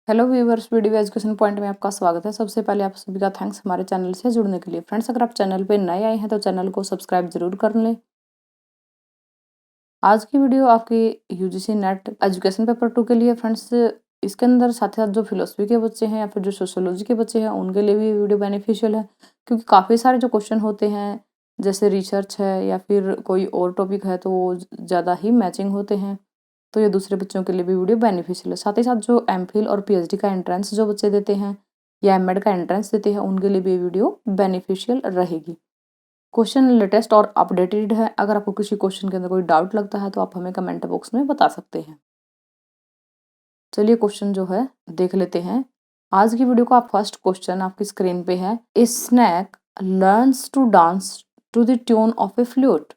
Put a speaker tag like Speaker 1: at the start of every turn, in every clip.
Speaker 1: Hello viewers, video education point में आपका स्वागत है। सबसे पहले आप सभी का थैंक्स हमारे चैनल से जुड़ने के लिए। फ्रेंड्स, अगर आप चैनल पे नए आए हैं तो चैनल को सब्सक्राइब जरूर कर लें। आज की वीडियो आपकी यूजीसी नेट एजुकेशन पेपर 2 के लिए। फ्रेंड्स, इसके अंदर साथ ही साथ जो फिलोसफी के बच्चे हैं या फिर जो सोशियोलॉजी के बच्चे हैं उनके लिए भी वीडियो बेनिफिशियल है, क्योंकि काफ़ी सारे जो क्वेश्चन होते हैं जैसे रिसर्च है या फिर कोई और टॉपिक है तो वो ज़्यादा ही मैचिंग होते हैं, तो ये दूसरे बच्चों के लिए भी वीडियो बेनिफिशियल है। साथ ही साथ जो एमफिल और पीएचडी का एंट्रेंस जो बच्चे देते हैं या एमएड का एंट्रेंस देते हैं उनके लिए भी ये वीडियो बेनिफिशियल रहेगी। क्वेश्चन लेटेस्ट और अपडेटेड है। अगर आपको किसी क्वेश्चन के अंदर कोई डाउट लगता है तो आप हमें कमेंट बॉक्स में बता सकते हैं। चलिए क्वेश्चन जो है देख लेते हैं। आज की वीडियो का फर्स्ट क्वेश्चन आपकी स्क्रीन पे है। A snake learns to dance to the tune of a flute,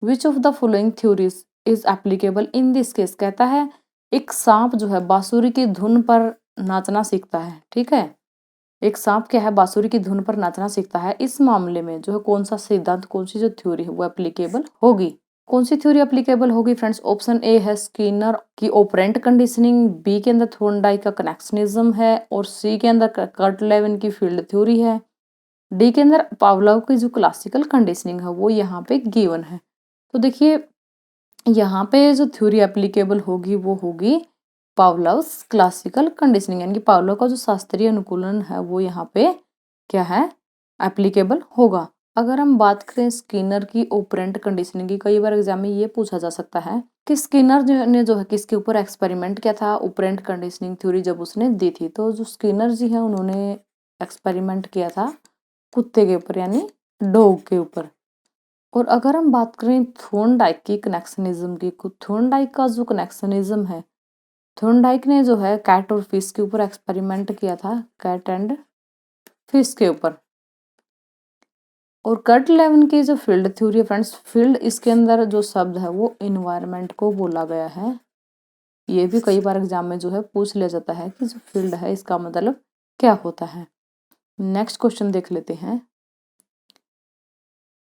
Speaker 1: which of the following theories is applicable in this case. कहता है एक सांप जो है बांसुरी की धुन पर नाचना सीखता है। ठीक है, एक सांप क्या है बांसुरी की धुन पर नाचना सीखता है। इस मामले में जो है कौन सा सिद्धांत, कौन सी जो थ्योरी है वो एप्लीकेबल होगी। कौन सी थ्योरी एप्लीकेबल होगी फ्रेंड्स? ऑप्शन ए है स्किनर की ऑपरेंट कंडीशनिंग, बी के अंदर थॉर्नडाइक का कनेक्शनिज्म है और सी के अंदर कर्ट-लेविन की फील्ड थ्योरी है। डी के अंदर पावलोव की जो क्लासिकल कंडीशनिंग है वो यहाँ पे गिवन है। तो देखिए यहाँ पे जो थ्योरी एप्लीकेबल होगी वो होगी पावलोव्स क्लासिकल कंडीशनिंग, यानी कि पावलोव का जो शास्त्रीय अनुकूलन है वो यहाँ पे क्या है, एप्लीकेबल होगा। अगर हम बात करें स्किनर की ऑपरेंट कंडीशनिंग की, कई बार एग्जाम में ये पूछा जा सकता है कि स्किनर जो है किसके ऊपर एक्सपेरिमेंट किया था ऑपरेंट कंडीशनिंग थ्योरी जब उसने दी थी। तो जो स्किनर जी है उन्होंने एक्सपेरिमेंट किया था कुत्ते के ऊपर, यानी डॉग के ऊपर। और अगर हम बात करें थॉर्नडाइक की कनेक्शनिज्म की, थॉर्नडाइक का जो कनेक्शनिज्म है, थॉर्नडाइक ने जो है कैट और फिश के ऊपर एक्सपेरिमेंट किया था, कैट एंड फिश के ऊपर। और कर्ट-लेविन की जो फील्ड थ्योरी है फ्रेंड्स, फील्ड इसके अंदर जो शब्द है वो इन्वायरमेंट को बोला गया है। ये भी कई बार एग्जाम में जो है पूछ लिया जाता है कि जो फील्ड है इसका मतलब क्या होता है। नेक्स्ट क्वेश्चन देख लेते हैं।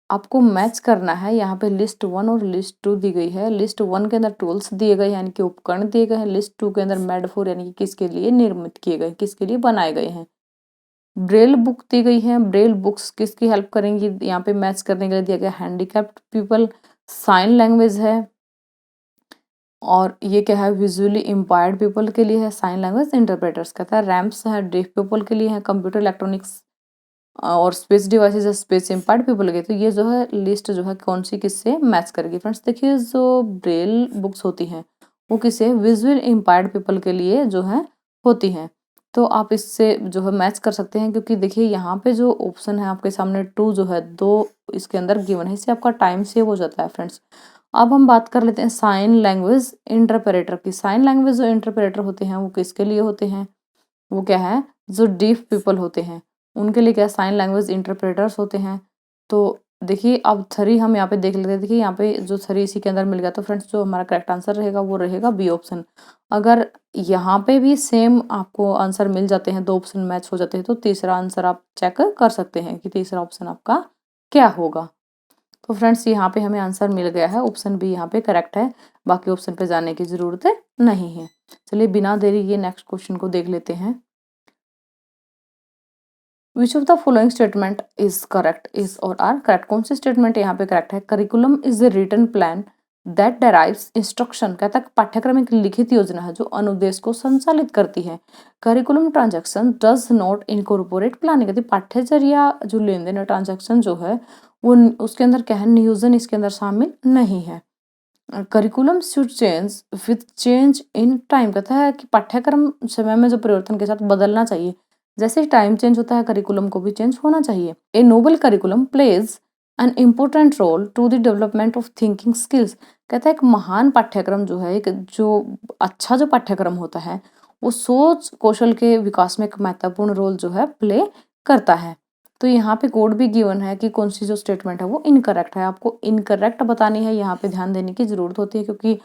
Speaker 1: आपको मैच करना है, यहाँ पे लिस्ट 1 और लिस्ट 2 दी गई है। लिस्ट 1 के अंदर टूल्स दिए गए यानी कि उपकरण दिए गए हैं। लिस्ट 2 के अंदर मेटाफोर यानी कि किसके लिए निर्मित किए गए, किसके लिए बनाए गए हैं। ब्रेल बुक दी गई है। ब्रेल बुक्स किसकी हेल्प करेंगी, यहाँ पे मैच करने के लिए दिया गया हैंडीकैप्ड पीपल। साइन लैंग्वेज है और ये क्या है, विजुअली इम्पायर्ड पीपल के लिए है। साइन लैंग्वेज इंटरप्रेटर्स कहता है। रैम्प्स है डेफ पीपल के लिए है। कंप्यूटर इलेक्ट्रॉनिक्स और स्पेस डिवाइसेज है स्पेस इम्पायर्ड पीपल के। तो ये जो है लिस्ट जो है कौन सी किससे मैच करेगी फ्रेंड्स? देखिए जो ब्रेल बुक्स होती हैं वो किसे, विजुअल इम्पायर्ड पीपल के लिए जो है होती हैं। तो आप इससे जो है मैच कर सकते हैं, क्योंकि देखिए यहाँ पे जो ऑप्शन है आपके सामने 2 जो है 2 इसके अंदर गिवन है, इससे आपका टाइम सेव हो जाता है फ्रेंड्स। अब हम बात कर लेते हैं साइन लैंग्वेज इंटरप्रेटर की। साइन लैंग्वेज जो इंटरप्रेटर होते हैं वो किसके लिए होते हैं? वो क्या है, जो डीफ पीपल होते हैं उनके लिए क्या साइन लैंग्वेज इंटरप्रेटर्स होते हैं। तो देखिए अब 3 हम यहाँ पे देख लेते हैं। देखिए यहाँ पे जो 3 इसी के अंदर मिल गया, तो फ्रेंड्स जो हमारा करेक्ट आंसर रहेगा वो रहेगा बी ऑप्शन। अगर यहाँ पे भी सेम आपको आंसर मिल जाते हैं, 2 ऑप्शन मैच हो जाते हैं, तो तीसरा आंसर आप चेक कर सकते हैं कि तीसरा ऑप्शन आपका क्या होगा। तो फ्रेंड्स यहाँ पे हमें आंसर मिल गया है, ऑप्शन बी यहाँ पे करेक्ट है। बाकी ऑप्शन पे जाने की जरूरत नहीं है। चलिए बिना देरी ये नेक्स्ट क्वेश्चन को देख लेते हैं। Which of the following statement is correct, is or are correct. कौन सी स्टेटमेंट यहाँ पे करेक्ट है? Curriculum is the written plan that derives instruction. कहता है पाठ्यक्रम एक लिखित योजना है जो अनुदेश को संचालित करती है। Curriculum transaction does not incorporate planning. कहती पाठ्यचर्या जो लेन देन ट्रांजैक्शन जो है वो उसके अंदर क्या है, नियोजन इसके अंदर शामिल नहीं है। Curriculum should change with change in time. कहता है कि पाठ्यक्रम समय में जो परिवर्तन के साथ बदलना चाहिए, जैसे ही टाइम चेंज होता है करिकुलम को भी चेंज होना चाहिए। A noble curriculum plays an important role to the development of thinking skills. कहता है एक महान पाठ्यक्रम जो है, एक जो अच्छा जो पाठ्यक्रम होता है वो सोच कौशल के विकास में एक महत्वपूर्ण रोल जो है प्ले करता है। तो यहाँ पे कोड भी गिवन है कि कौन सी जो स्टेटमेंट है वो इनकरेक्ट है। आपको इनकरेक्ट बतानी है, यहाँ पे ध्यान देने की जरूरत होती है, क्योंकि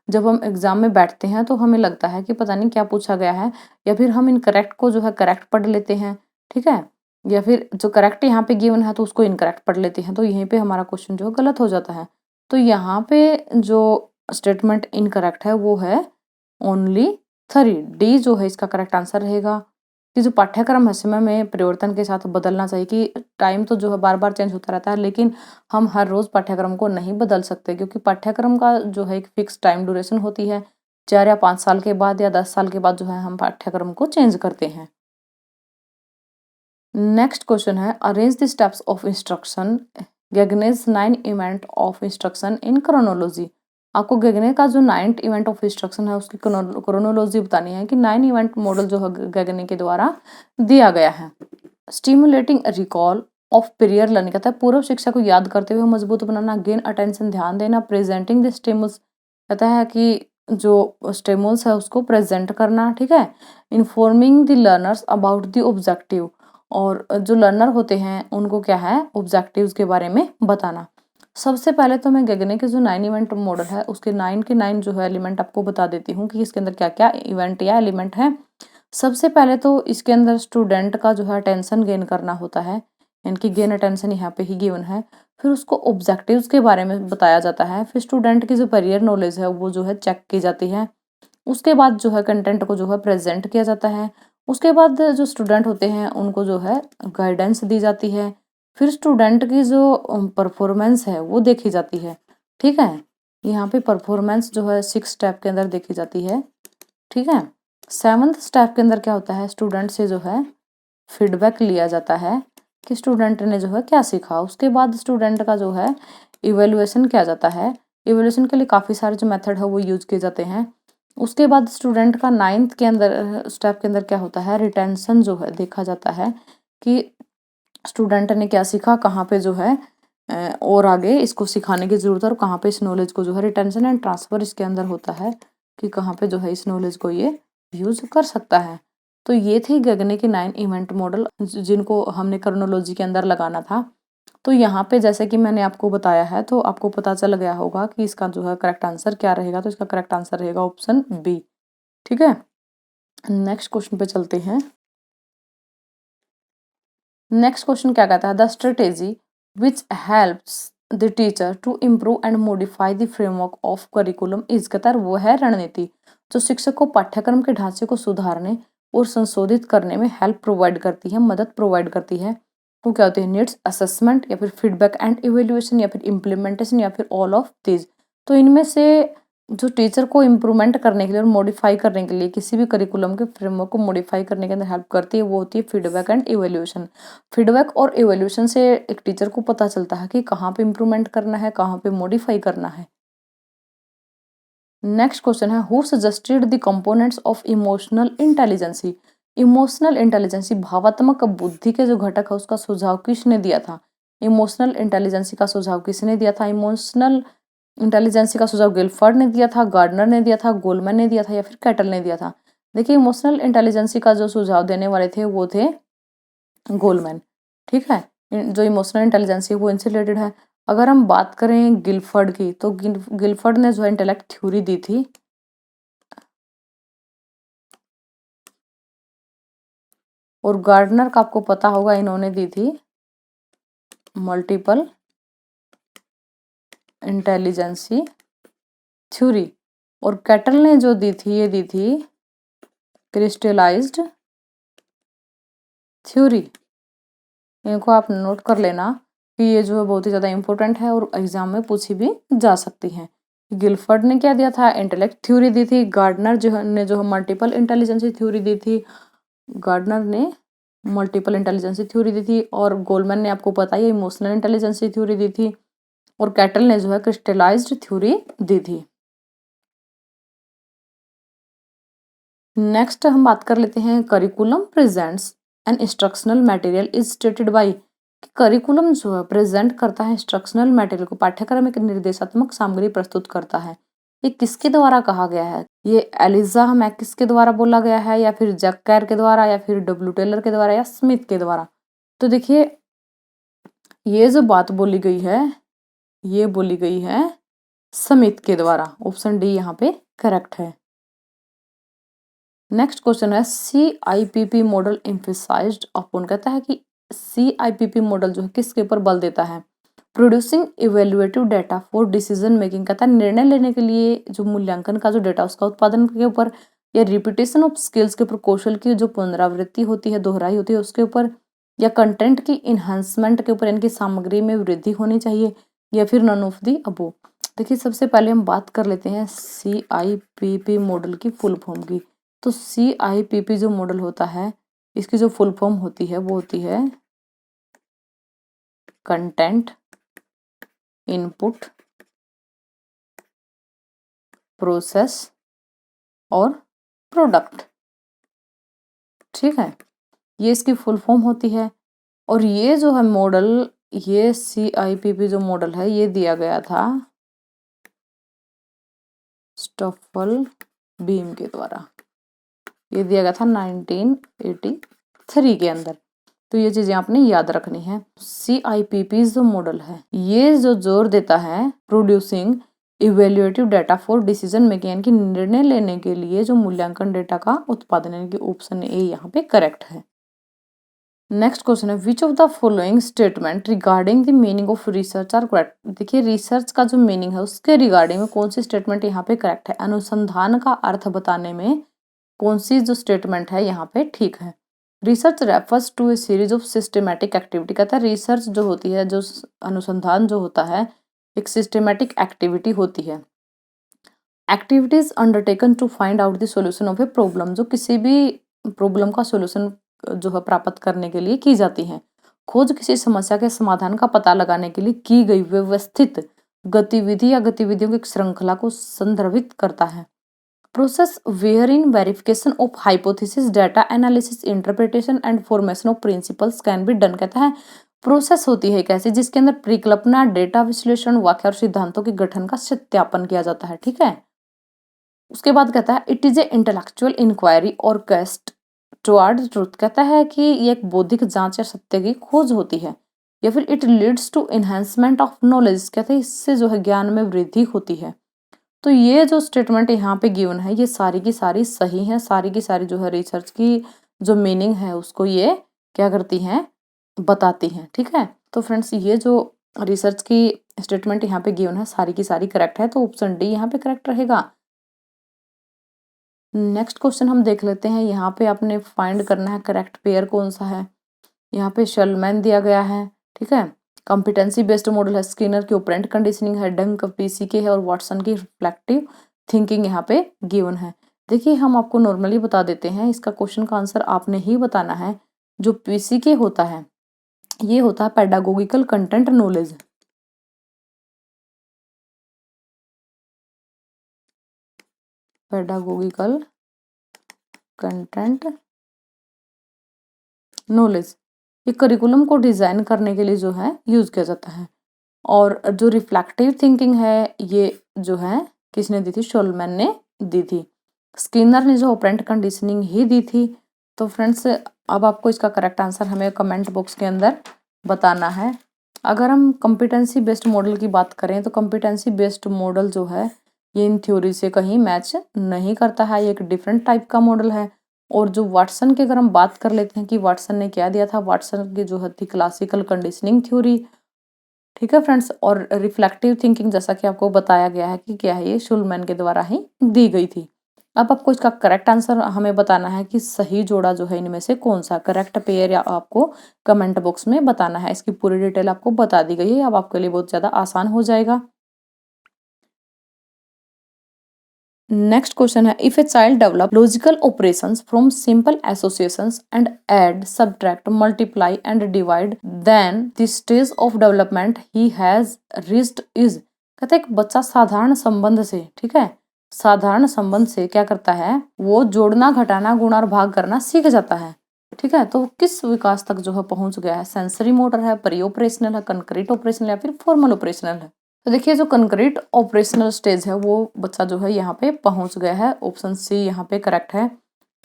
Speaker 1: जब हम एग्जाम में बैठते हैं तो हमें लगता है कि पता नहीं क्या पूछा गया है, या फिर हम इनकरेक्ट को जो है करेक्ट पढ़ लेते हैं। ठीक है, या फिर जो करेक्ट यहाँ पे गिवन है तो उसको इनकरेक्ट पढ़ लेते हैं, तो यहीं पे हमारा क्वेश्चन जो गलत हो जाता है। तो यहाँ पे जो स्टेटमेंट इनकरेक्ट है वो है ओनली 3 डी जो है इसका करेक्ट आंसर रहेगा कि जो पाठ्यक्रम है समय में परिवर्तन के साथ बदलना चाहिए, कि टाइम तो जो है बार बार चेंज होता रहता है, लेकिन हम हर रोज पाठ्यक्रम को नहीं बदल सकते, क्योंकि पाठ्यक्रम का जो है एक फिक्स टाइम ड्यूरेशन होती है। 4 या 5 साल के बाद या 10 साल के बाद जो है हम पाठ्यक्रम को चेंज करते हैं। नेक्स्ट क्वेश्चन है, arrange the steps of instruction Gagne's 9 event of instruction in chronology. आपको गेगने का जो 9th इवेंट ऑफ इंस्ट्रक्शन है उसकी क्रोनोलॉजी बतानी है कि 9 इवेंट मॉडल जो है गेगने के द्वारा दिया गया है। स्टिमुलेटिंग रिकॉल ऑफ पीरियर लर्निंग, कहता है पूर्व शिक्षा को याद करते हुए मजबूत बनाना, गेन अटेंशन ध्यान देना, प्रेजेंटिंग द स्टिमुल्स, कहता है कि जो स्टिमुल्स है उसको प्रेजेंट करना, ठीक है। Informing the learners about the objective, और जो लर्नर होते हैं उनको क्या है ऑब्जेक्टिव्स के बारे में बताना। सबसे पहले तो मैं गेगने के जो 9 इवेंट मॉडल है उसके 9 के 9 जो है एलिमेंट आपको बता देती हूँ कि इसके अंदर क्या क्या इवेंट या एलिमेंट है। सबसे पहले तो इसके अंदर स्टूडेंट का जो है अटेंशन गेन करना होता है, इनकी गेन अटेंशन यहाँ पे ही गिवन है। फिर उसको ऑब्जेक्टिव्स के बारे में बताया जाता है। फिर स्टूडेंट की जो करियर नॉलेज है वो जो है चेक की जाती है। उसके बाद जो है कंटेंट को जो है प्रेजेंट किया जाता है। उसके बाद जो स्टूडेंट होते हैं उनको जो है गाइडेंस दी जाती है। फिर स्टूडेंट की जो परफॉर्मेंस है वो देखी जाती है, ठीक है। यहाँ पे परफॉर्मेंस जो है 6 स्टेप के अंदर देखी जाती है, ठीक है। 7th स्टेप के अंदर क्या होता है, स्टूडेंट से जो है फीडबैक लिया जाता है कि स्टूडेंट ने जो है क्या सीखा। उसके बाद स्टूडेंट का जो है इवेल्युएशन किया जाता है। इवेल्युएशन के लिए काफ़ी सारे जो मेथड है वो यूज किए जाते हैं। उसके बाद स्टूडेंट का 9th के अंदर स्टेप के अंदर क्या होता है, रिटेंशन जो है देखा जाता है कि स्टूडेंट ने क्या सीखा, कहाँ पे जो है और आगे इसको सिखाने की जरूरत है, और कहाँ पे इस नॉलेज को जो है रिटेंशन एंड ट्रांसफर इसके अंदर होता है कि कहाँ पे जो है इस नॉलेज को ये यूज कर सकता है। तो ये थी गेगने के 9 इवेंट मॉडल जिनको हमने क्रोनोलॉजी के अंदर लगाना था। तो यहाँ पे जैसे कि मैंने आपको बताया है तो आपको पता चल गया होगा कि इसका जो है करेक्ट आंसर क्या रहेगा। तो इसका करेक्ट आंसर रहेगा ऑप्शन बी, ठीक है। नेक्स्ट क्वेश्चन पे चलते हैं। नेक्स्ट क्वेश्चन क्या कहता है, the strategy which helps the teacher to improve and modify the framework of curriculum is, कहता है वो है रणनीति जो शिक्षक को पाठ्यक्रम के ढांचे को सुधारने और संशोधित करने में हेल्प प्रोवाइड करती है, मदद प्रोवाइड करती है। वो क्या होती है, नीड्स असेसमेंट या फिर फीडबैक एंड इवेल्युएशन या फिर इम्प्लीमेंटेशन या फिर ऑल ऑफ दिस। तो इनमें से जो टीचर को इम्प्रूवमेंट करने के लिए और मॉडिफाई करने के लिए किसी भी करिकुलम के फ्रेमवर्क को मॉडिफाई करने के अंदर हेल्प करती है वो होती है फीडबैक एंड इवेल्युएशन। फीडबैक और इवेल्युएशन से एक टीचर को पता चलता है कि कहाँ पे इम्प्रूवमेंट करना है, कहाँ पे मॉडिफाई करना है। नेक्स्ट क्वेश्चन है, who suggested the components of emotional intelligence. Emotional intelligence भावात्मक बुद्धि के जो घटक है उसका सुझाव किसने दिया था। इमोशनल इंटेलिजेंसी का सुझाव किसने दिया था, इमोशनल इंटेलिजेंसी का सुझाव गिलफर्ड ने दिया था, गार्डनर ने दिया था, गोलमैन ने दिया था या फिर कैटल ने दिया था। देखिए इमोशनल इंटेलिजेंसी का जो सुझाव देने वाले थे वो थे गोलमैन, ठीक है। जो इमोशनल इंटेलिजेंसी वो इनसे रिलेटेड है। अगर हम बात करें गिलफर्ड की तो गिलफर्ड ने जो है इंटेलेक्ट थ्योरी दी थी, और गार्डनर का आपको पता होगा इन्होंने दी थी मल्टीपल इंटेलिजेंसी थ्योरी, और कैटल ने जो दी थी ये दी थी क्रिस्टलाइज्ड थ्योरी। इनको आप नोट कर लेना कि ये जो है बहुत ही ज़्यादा इंपॉर्टेंट है और एग्जाम में पूछी भी जा सकती है। गिलफर्ड ने क्या दिया था, इंटेलेक्ट थ्योरी दी थी। गार्डनर जो ने जो है मल्टीपल इंटेलिजेंसी थ्योरी दी थी, गार्डनर ने मल्टीपल इंटेलिजेंसी थ्योरी दी थी, और गोलमैन ने आपको पता ही इमोशनल इंटेलिजेंसी थ्योरी दी थी, और कैटल ने जो है क्रिस्टलाइज्ड थ्योरी दी थी। नेक्स्ट हम बात कर लेते हैं, curriculum presents an instructional material is stated by. Curriculum जो है प्रेजेंट करता है इंस्ट्रक्शनल मटेरियल को, पाठ्यक्रम एक निर्देशात्मक सामग्री प्रस्तुत करता है। ये किसके द्वारा कहा गया है, ये एलिजा मैकिस के द्वारा बोला गया है या फिर जैक कैर के द्वारा या फिर डब्ल्यू टेलर के द्वारा या स्मिथ के द्वारा। तो देखिए ये जो बात बोली गई है ये बोली गई है स्मिथ के द्वारा। ऑप्शन डी यहाँ पे करेक्ट है। नेक्स्ट क्वेश्चन है, CIPP मॉडल एम्फेसाइज्ड अपॉन, कहता है कि CIPP मॉडल जो है किसके ऊपर बल देता है, producing evaluative data for decision making, कहता है निर्णय लेने के लिए जो मूल्यांकन का जो डेटा उसका उत्पादन के ऊपर। या रिपीटेशन ऑफ स्किल्स के ऊपर, कौशल की जो पुनरावृत्ति होती है, दोहराई होती है उसके ऊपर, या कंटेंट की इन्हांसमेंट के ऊपर, यानी कि सामग्री में वृद्धि होनी चाहिए, या फिर नन ऑफ दी अबोव। देखिए सबसे पहले हम बात कर लेते हैं CIPP मॉडल की फुल फॉर्म की। तो CIPP जो मॉडल होता है इसकी जो फुल फॉर्म होती है वो होती है कंटेंट, इनपुट, प्रोसेस और प्रोडक्ट। ठीक है, ये इसकी फुल फॉर्म होती है। और ये जो है मॉडल, ये CIPP जो मॉडल है ये दिया गया था स्टफल बीम के द्वारा, ये दिया गया था 1983 के अंदर। तो ये चीजें आपने याद रखनी है। CIPP जो मॉडल है ये जो जोर देता है producing evaluative data for decision making, यानी कि निर्णय लेने के लिए जो मूल्यांकन डेटा का उत्पादन, यानी कि ऑप्शन ए यहाँ पे करेक्ट है। नेक्स्ट क्वेश्चन है which of the following statement regarding the meaning of research are correct. देखिए रिसर्च का जो मीनिंग है उसके रिगार्डिंग में कौन सी स्टेटमेंट यहाँ पे करेक्ट है। अनुसंधान का अर्थ बताने में कौन सी जो स्टेटमेंट है यहाँ पे ठीक है। Research refers to a series of systematic activity, कहता है रिसर्च जो होती है, जो अनुसंधान जो होता है एक सिस्टमेटिक एक्टिविटी होती है। Activities undertaken to find out the solution of a problem, जो किसी भी प्रॉब्लम का सॉल्यूशन जो है प्राप्त करने के लिए की जाती है। खोज किसी समस्या के समाधान का पता लगाने के लिए की गई व्यवस्थित गतिविधि या गतिविधियों की श्रृंखला को संदर्भित करता है। Process wherein verification of hypothesis, data analysis, interpretation and formation of principles can be done, कहता है प्रोसेस होती है एक ऐसी जिसके अंदर परिकल्पना, डेटा विश्लेषण, वाक्य और सिद्धांतों के गठन का सत्यापन किया जाता है। ठीक है, उसके बाद कहता है it is a intellectual inquiry or quest toward truth, कहता है कि ये एक बौद्धिक जांच या सत्य की खोज होती है। या फिर it leads to enhancement of knowledge, कहते हैं इससे जो है ज्ञान में वृद्धि होती है। तो ये जो स्टेटमेंट यहाँ पे गिवन है ये सारी की सारी सही है, सारी की सारी जो है रिसर्च की जो मीनिंग है उसको ये क्या करती हैं, बताती हैं। ठीक है, तो फ्रेंड्स ये जो रिसर्च की स्टेटमेंट यहाँ पे गिवन है सारी की सारी करेक्ट है, तो ऑप्शन डी यहाँ पे करेक्ट रहेगा। नेक्स्ट क्वेश्चन हम देख लेते हैं। यहाँ पे आपने फाइंड करना है करेक्ट पेयर कौन सा है। यहाँ पे शॉलमैन दिया गया है। ठीक है, कॉम्पिटेंसी बेस्ड मॉडल है, स्किनर की ऑपरेंट कंडीशनिंग है, डंक PCK है और वाटसन की रिफ्लेक्टिव थिंकिंग यहाँ पे गिवन है। देखिए हम आपको नॉर्मली बता देते हैं, इसका क्वेश्चन का आंसर आपने ही बताना है। जो PCK होता है ये होता है पेडागोगिकल कंटेंट नॉलेज। पेडागोगिकल कंटेंट नॉलेज ये करिकुलम को डिजाइन करने के लिए जो है यूज किया जाता है। और जो रिफ्लेक्टिव थिंकिंग है ये जो है किसने दी थी, शॉलमैन ने दी थी। स्किनर ने जो ऑपरेंट कंडीशनिंग ही दी थी। तो फ्रेंड्स अब आपको इसका करेक्ट आंसर हमें कमेंट बॉक्स के अंदर बताना है। अगर हम कॉम्पिटेंसी बेस्ड मॉडल की बात करें तो कॉम्पिटेंसी बेस्ड मॉडल जो है ये इन थ्योरी से कहीं मैच नहीं करता है, ये एक डिफरेंट टाइप का मॉडल है। और जो वाटसन की अगर हम बात कर लेते हैं कि वाटसन ने क्या दिया था, वाटसन की जो है थी क्लासिकल कंडीशनिंग थ्योरी। ठीक है फ्रेंड्स, और रिफ्लेक्टिव थिंकिंग जैसा कि आपको बताया गया है कि क्या है, ये शूलमैन के द्वारा ही दी गई थी। अब आपको इसका करेक्ट आंसर हमें बताना है कि सही जोड़ा जो है इनमें से कौन सा करेक्ट पेयर, या आपको कमेंट बॉक्स में बताना है। इसकी पूरी डिटेल आपको बता दी गई है, अब आपके लिए बहुत ज़्यादा आसान हो जाएगा। नेक्स्ट क्वेश्चन है if a child develop logical operations from simple associations and add, subtract, multiply and divide, then the stage of development he has reached is, कहते हैं एक बच्चा साधारण संबंध से, ठीक है, साधारण संबंध से क्या करता है, वो जोड़ना, घटाना, गुणा और भाग करना सीख जाता है। ठीक है, तो किस विकास तक जो है पहुंच गया है, सेंसरी मोटर है, प्री ऑपरेशनल है, कंक्रीट ऑपरेशनल या फिर फॉर्मल ऑपरेशनल है। तो देखिए जो कंक्रीट ऑपरेशनल स्टेज है वो बच्चा जो है यहाँ पे पहुंच गया है, ऑप्शन सी यहाँ पे करेक्ट है।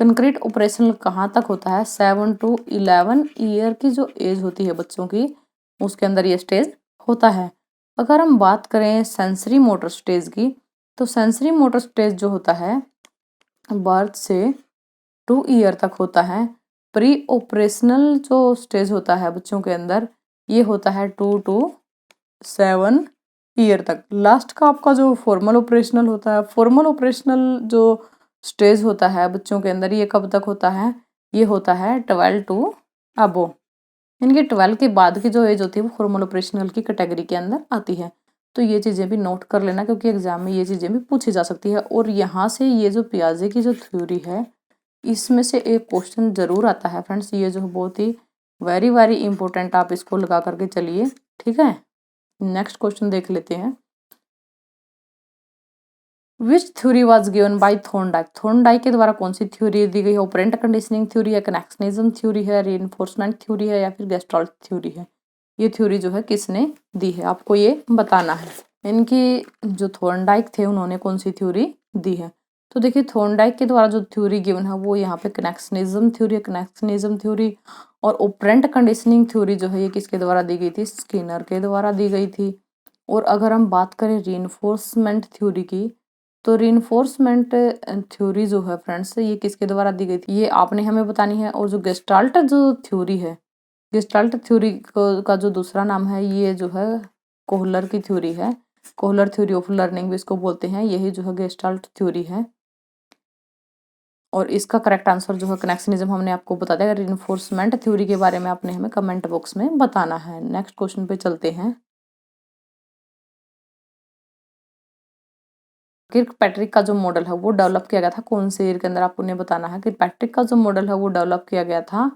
Speaker 1: कंक्रीट ऑपरेशनल कहाँ तक होता है, 7 to 11 ईयर की जो एज होती है बच्चों की उसके अंदर ये स्टेज होता है। अगर हम बात करें सेंसरी मोटर स्टेज की, तो सेंसरी मोटर स्टेज जो होता है बर्थ से 2 ईयर तक होता है। प्री ऑपरेशनल जो स्टेज होता है बच्चों के अंदर ये होता है 2 to 7 ईयर तक। लास्ट का आपका जो फॉर्मल ऑपरेशनल होता है, फॉर्मल ऑपरेशनल जो स्टेज होता है बच्चों के अंदर, ये कब तक होता है, ये होता है 12 टू अबो। इनकी 12 के बाद की जो एज होती है वो फॉर्मल ऑपरेशनल की कैटेगरी के अंदर आती है। तो ये चीज़ें भी नोट कर लेना, क्योंकि एग्जाम में ये चीज़ें भी पूछी जा सकती है। और यहाँ से ये जो पियाजे की जो थ्योरी है, इसमें से एक क्वेश्चन जरूर आता है फ्रेंड्स, ये जो बहुत ही वेरी वेरी इंपॉर्टेंट, आप इसको लगा करके चलिए, ठीक है। नेक्स्ट क्वेश्चन देख लेते हैं। विच theory was given by Thorndike? Thorndike के द्वारा कौन सी थ्योरी दी गई है? ऑपरेंट कंडीशनिंग थ्योरी है, कनेक्शनिज्म थ्योरी है, रीइंफोर्समेंट थ्योरी है, या फिर गेस्टाल्ट थ्योरी है? ये थ्योरी जो है किसने दी है, आपको ये बताना है। इनकी जो थॉर्नडाइक थे उन्होंने कौन सी थ्योरी दी है? तो देखिए थॉर्नडाइक के द्वारा जो थ्योरी गिवन है वो यहाँ पे कनेक्शनिज्म थ्योरी है, कनेक्शनिज्म थ्योरी। और ऑपरेंट कंडीशनिंग थ्योरी जो है ये किसके द्वारा दी गई थी? स्किनर के द्वारा दी गई थी। और अगर हम बात करें रीइंफोर्समेंट थ्योरी की, तो रीइंफोर्समेंट थ्योरी जो है फ्रेंड्स ये किसके द्वारा दी गई थी, ये आपने हमें बतानी है। और जो गेस्टाल्ट जो थ्योरी है, गेस्टाल्ट थ्योरी का जो दूसरा नाम है ये जो है कोहलर की थ्योरी है, कोहलर थ्योरी ऑफ लर्निंग भी इसको बोलते हैं, यही जो है गेस्टाल्ट थ्योरी है। और इसका करेक्ट आंसर जो है कनेक्शनिज्म हमने आपको बता दिया। रीइंफोर्समेंट थ्योरी के बारे में आपने हमें कमेंट बॉक्स में बताना है। नेक्स्ट क्वेश्चन पे चलते हैं। किर्कपैट्रिक का जो मॉडल है वो डेवलप किया गया था कौन से ईयर के अंदर, आपको ने बताना है। किर्कपैट्रिक का जो मॉडल है वो डेवलप किया गया था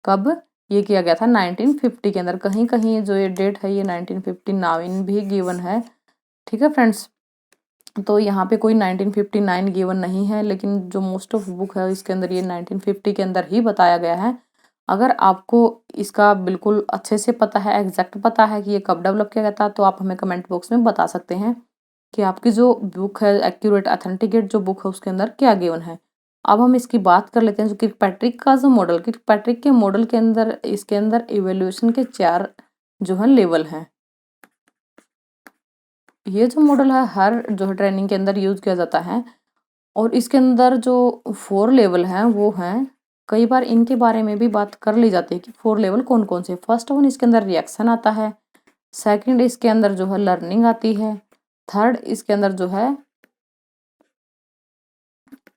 Speaker 1: कब? ये किया गया था 1950 के अंदर। कहीं कहीं जो ये डेट है ये 1959 भी गिवन है, ठीक है फ्रेंड्स। तो यहाँ पे कोई 1959 गिवन नहीं है, लेकिन जो मोस्ट ऑफ बुक है इसके अंदर ये 1950 के अंदर ही बताया गया है। अगर आपको इसका बिल्कुल अच्छे से पता है, एग्जैक्ट पता है कि ये कब डेवलप किया गया था, तो आप हमें कमेंट बॉक्स में बता सकते हैं कि आपकी जो बुक है एक्यूरेट ऑथेंटिकेट जो बुक है उसके अंदर क्या गिवन है। अब हम इसकी बात कर लेते हैं। जो किर्कपैट्रिक का जो मॉडल, किर्कपैट्रिक के मॉडल के अंदर इसके अंदर इवेल्युएशन के 4 जो है लेवल हैं। ये जो मॉडल है हर जो है ट्रेनिंग के अंदर यूज किया जाता है। और इसके अंदर जो 4 लेवल हैं वो हैं, कई बार इनके बारे में भी बात कर ली जाती है कि 4 लेवल कौन कौन से। फर्स्ट वन इसके अंदर रिएक्शन आता है, सेकंड इसके अंदर जो है लर्निंग आती है, थर्ड इसके अंदर जो है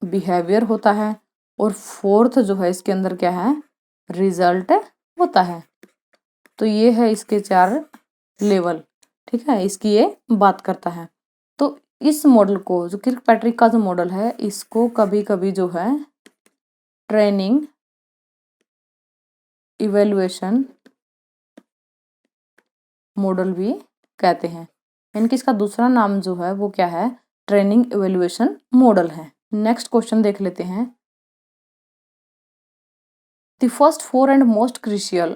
Speaker 1: बिहेवियर होता है, और फोर्थ जो है इसके अंदर क्या है, रिजल्ट होता है। तो ये है इसके 4 लेवल, ठीक है, इसकी ये बात करता है। तो इस मॉडल को, जो किर्कपैट्रिक का जो मॉडल है, इसको कभी कभी जो है ट्रेनिंग इवेल्युएशन मॉडल भी कहते हैं। यानी कि इसका दूसरा नाम जो है वो क्या है, ट्रेनिंग इवेल्युएशन मॉडल है। नेक्स्ट क्वेश्चन देख लेते हैं। The first 4 and most crucial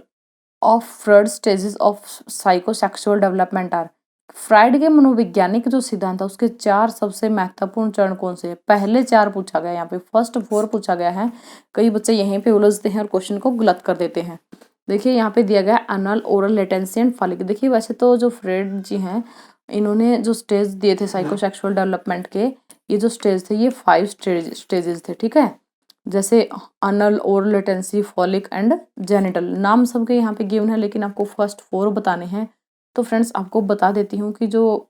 Speaker 1: of Freud stages of psychosexual development are. Freud के मनोवैज्ञानिक जो सिद्धांत है उसके 4 सबसे महत्वपूर्ण चरण कौन से हैं? पहले 4 पूछा गया, यहाँ पे फर्स्ट 4 पूछा गया है। कई बच्चे यहीं पे उलझते हैं और क्वेश्चन को गलत कर देते हैं। देखिए यहाँ पे दिया गया anal, oral, latency and folic. देखिए वैसे तो जो फ्राइड जी हैं इन्होंने जो स्टेज दिए थे साइकोसेक्सुअल डेवलपमेंट के, ये जो स्टेज थे ये 5 स्टेजेस थे, ठीक है। जैसे अनल, oral, latency, folic and genital. नाम सबके यहाँ पे गिवन है, लेकिन आपको फर्स्ट 4 बताने हैं। तो फ्रेंड्स आपको बता देती हूँ कि जो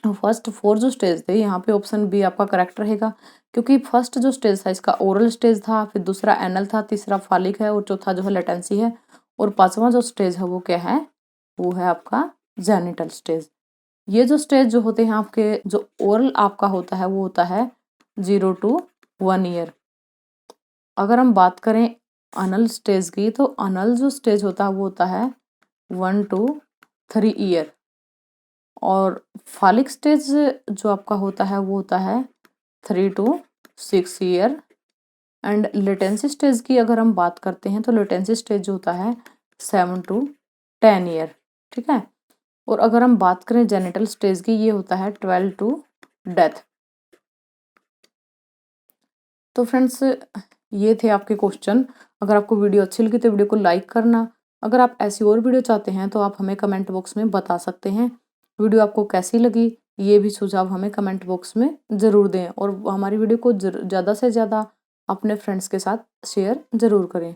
Speaker 1: फर्स्ट 4 जो स्टेज थे, यहाँ पे ऑप्शन बी आपका करेक्ट रहेगा। क्योंकि फर्स्ट जो स्टेज था इसका ओरल स्टेज था, फिर दूसरा एनल था, तीसरा फॉलिक है, और चौथा जो है लेटेंसी है, और 5वां जो स्टेज है वो क्या है, वो है आपका जेनिटल स्टेज। ये जो स्टेज जो होते हैं आपके, जो ओरल आपका होता है वो होता है 0 to 1 ईयर। अगर हम बात करें अनल स्टेज की, तो अनल जो स्टेज होता है वो होता है 1 to 3 ईयर। और फॉलिक स्टेज जो आपका होता है वो होता है 3 to 6 year. And latency stage की अगर हम बात करते हैं तो लेटेंसी स्टेज जो होता है 7 to 10 ईयर, ठीक है। और अगर हम बात करें जेनिटल स्टेज की, ये होता है 12 to डेथ। तो फ्रेंड्स ये थे आपके क्वेश्चन। अगर आपको वीडियो अच्छी लगी तो वीडियो को लाइक करना। अगर आप ऐसी और वीडियो चाहते हैं तो आप हमें कमेंट बॉक्स में बता सकते हैं। वीडियो आपको कैसी लगी ये भी सुझाव हमें कमेंट बॉक्स में ज़रूर दें, और हमारी वीडियो को ज़्यादा से ज़्यादा अपने फ्रेंड्स के साथ शेयर ज़रूर करें।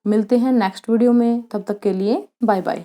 Speaker 1: मिलते हैं नेक्स्ट वीडियो में, तब तक के लिए बाय बाय।